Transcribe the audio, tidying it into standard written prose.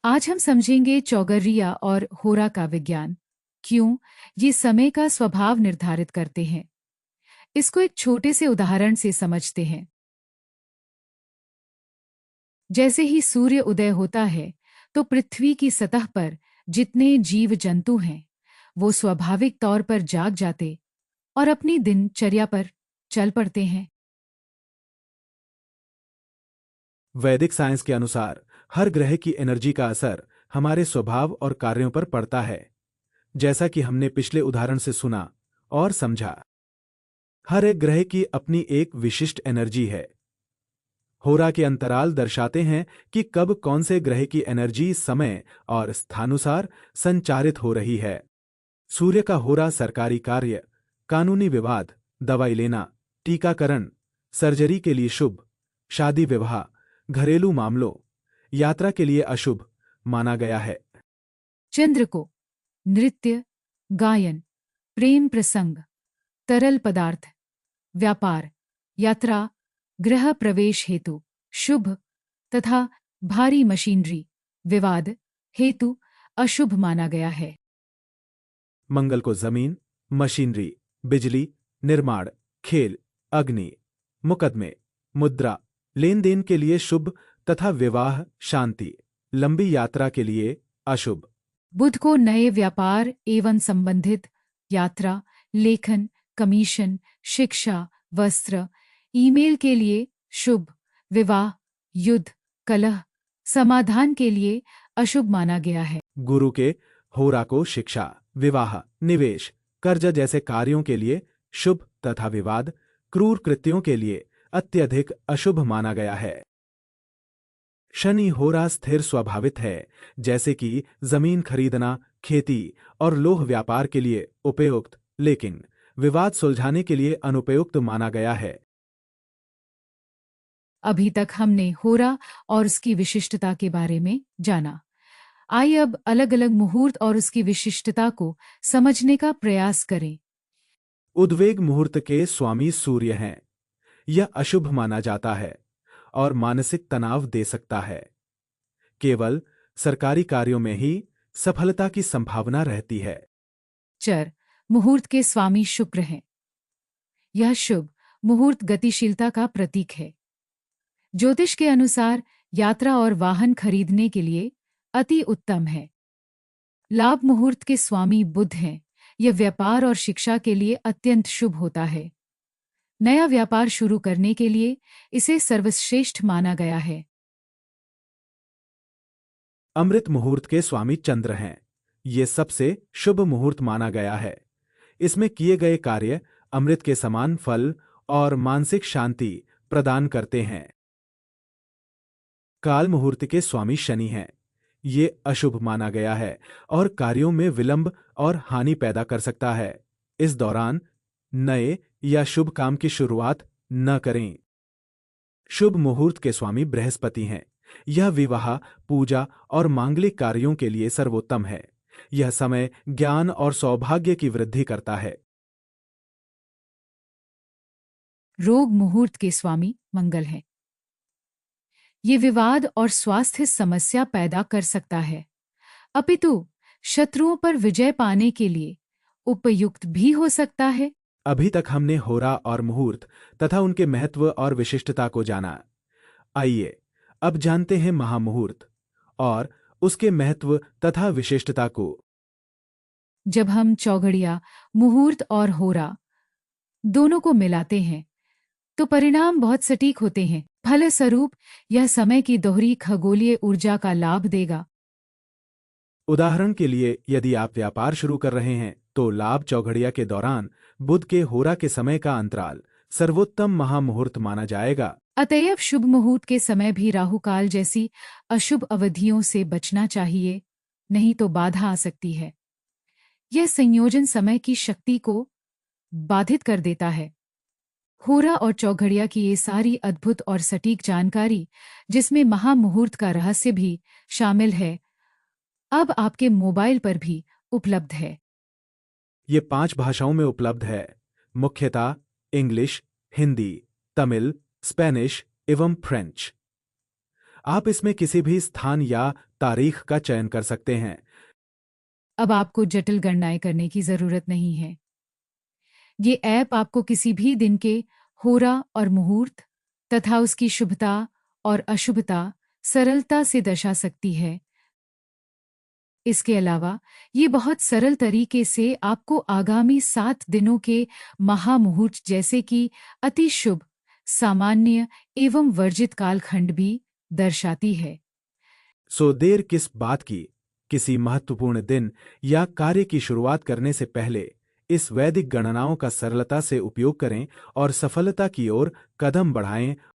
आज हम समझेंगे चौगरिया और होरा का विज्ञान। क्यों ये समय का स्वभाव निर्धारित करते हैं। इसको एक छोटे से उदाहरण से समझते हैं। जैसे ही सूर्य उदय होता है तो पृथ्वी की सतह पर जितने जीव जंतु हैं वो स्वाभाविक तौर पर जाग जाते और अपनी दिनचर्या पर चल पड़ते हैं। वैदिक साइंस के अनुसार हर ग्रह की एनर्जी का असर हमारे स्वभाव और कार्यों पर पड़ता है। जैसा कि हमने पिछले उदाहरण से सुना और समझा, हर एक ग्रह की अपनी एक विशिष्ट एनर्जी है। होरा के अंतराल दर्शाते हैं कि कब कौन से ग्रह की एनर्जी समय और स्थानुसार संचारित हो रही है। सूर्य का होरा सरकारी कार्य, कानूनी विवाद, दवाई लेना, टीकाकरण, सर्जरी के लिए शुभ, शादी विवाह, घरेलू मामलों, यात्रा के लिए अशुभ माना गया है। चंद्र को नृत्य, गायन, प्रेम प्रसंग, तरल पदार्थ, व्यापार, यात्रा, गृह प्रवेश हेतु शुभ तथा भारी मशीनरी, विवाद हेतु अशुभ माना गया है। मंगल को जमीन, मशीनरी, बिजली, निर्माण, खेल, अग्नि, मुकदमे, मुद्रा, लेन देन के लिए शुभ तथा विवाह, शांति, लंबी यात्रा के लिए अशुभ। बुध को नए व्यापार एवं संबंधित यात्रा, लेखन, कमीशन, शिक्षा, वस्त्र, ईमेल के लिए शुभ, विवाह, युद्ध, कलह, समाधान के लिए अशुभ माना गया है। गुरु के होरा को शिक्षा, विवाह, निवेश, कर्ज जैसे कार्यों के लिए शुभ तथा विवाद, क्रूर कृत्यों के लिए अत्यधिक अशुभ माना गया है। शनि होरा स्थिर स्वभावित है, जैसे कि जमीन खरीदना, खेती और लोह व्यापार के लिए उपयुक्त, लेकिन विवाद सुलझाने के लिए अनुपयुक्त माना गया है। अभी तक हमने होरा और उसकी विशिष्टता के बारे में जाना। आइए अब अलग अलग मुहूर्त और उसकी विशिष्टता को समझने का प्रयास करें। उद्वेग मुहूर्त के स्वामी सूर्य हैं। यह अशुभ माना जाता है और मानसिक तनाव दे सकता है। केवल सरकारी कार्यों में ही सफलता की संभावना रहती है। चर मुहूर्त के स्वामी शुक्र हैं। यह शुभ मुहूर्त गतिशीलता का प्रतीक है। ज्योतिष के अनुसार यात्रा और वाहन खरीदने के लिए अति उत्तम है। लाभ मुहूर्त के स्वामी बुध हैं। यह व्यापार और शिक्षा के लिए अत्यंत शुभ होता है। नया व्यापार शुरू करने के लिए इसे सर्वश्रेष्ठ माना गया है। अमृत मुहूर्त के स्वामी चंद्र हैं। ये सबसे शुभ मुहूर्त माना गया है। इसमें किए गए कार्य अमृत के समान फल और मानसिक शांति प्रदान करते हैं। काल मुहूर्त के स्वामी शनि हैं। ये अशुभ माना गया है और कार्यों में विलंब और हानि पैदा कर सकता है। इस दौरान नए या शुभ काम की शुरुआत न करें। शुभ मुहूर्त के स्वामी बृहस्पति हैं। यह विवाह, पूजा और मांगलिक कार्यों के लिए सर्वोत्तम है। यह समय ज्ञान और सौभाग्य की वृद्धि करता है। रोग मुहूर्त के स्वामी मंगल हैं। ये विवाद और स्वास्थ्य समस्या पैदा कर सकता है, अपितु शत्रुओं पर विजय पाने के लिए उपयुक्त भी हो सकता है। अभी तक हमने होरा और मुहूर्त तथा उनके महत्व और विशिष्टता को जाना। आइए अब जानते हैं महामुहूर्त और उसके महत्व तथा विशिष्टता को। जब हम चौघड़िया, मुहूर्त और होरा दोनों को मिलाते हैं तो परिणाम बहुत सटीक होते हैं। फलस्वरूप यह समय की दोहरी खगोलीय ऊर्जा का लाभ देगा। उदाहरण के लिए, यदि आप व्यापार शुरू कर रहे हैं तो लाभ चौघड़िया के दौरान बुध के होरा के समय का अंतराल सर्वोत्तम महामुहूर्त माना जाएगा। अतएव शुभ मुहूर्त के समय भी राहु काल जैसी अशुभ अवधियों से बचना चाहिए, नहीं तो बाधा आ सकती है। यह संयोजन समय की शक्ति को बाधित कर देता है। होरा और चौघड़िया की ये सारी अद्भुत और सटीक जानकारी, जिसमें महामुहूर्त का रहस्य भी शामिल है, अब आपके मोबाइल पर भी उपलब्ध है। ये 5 भाषाओं में उपलब्ध है, मुख्यतः इंग्लिश, हिंदी, तमिल, स्पेनिश एवं फ्रेंच। आप इसमें किसी भी स्थान या तारीख का चयन कर सकते हैं। अब आपको जटिल गणनाएं करने की जरूरत नहीं है। ये ऐप आपको किसी भी दिन के होरा और मुहूर्त तथा उसकी शुभता और अशुभता सरलता से दर्शा सकती है। इसके अलावा ये बहुत सरल तरीके से आपको आगामी 7 दिनों के महामुहूर्त जैसे कि अति शुभ, सामान्य एवं वर्जित कालखंड भी दर्शाती है। सो देर किस बात की? किसी महत्वपूर्ण दिन या कार्य की शुरुआत करने से पहले इस वैदिक गणनाओं का सरलता से उपयोग करें और सफलता की ओर कदम बढ़ाएं।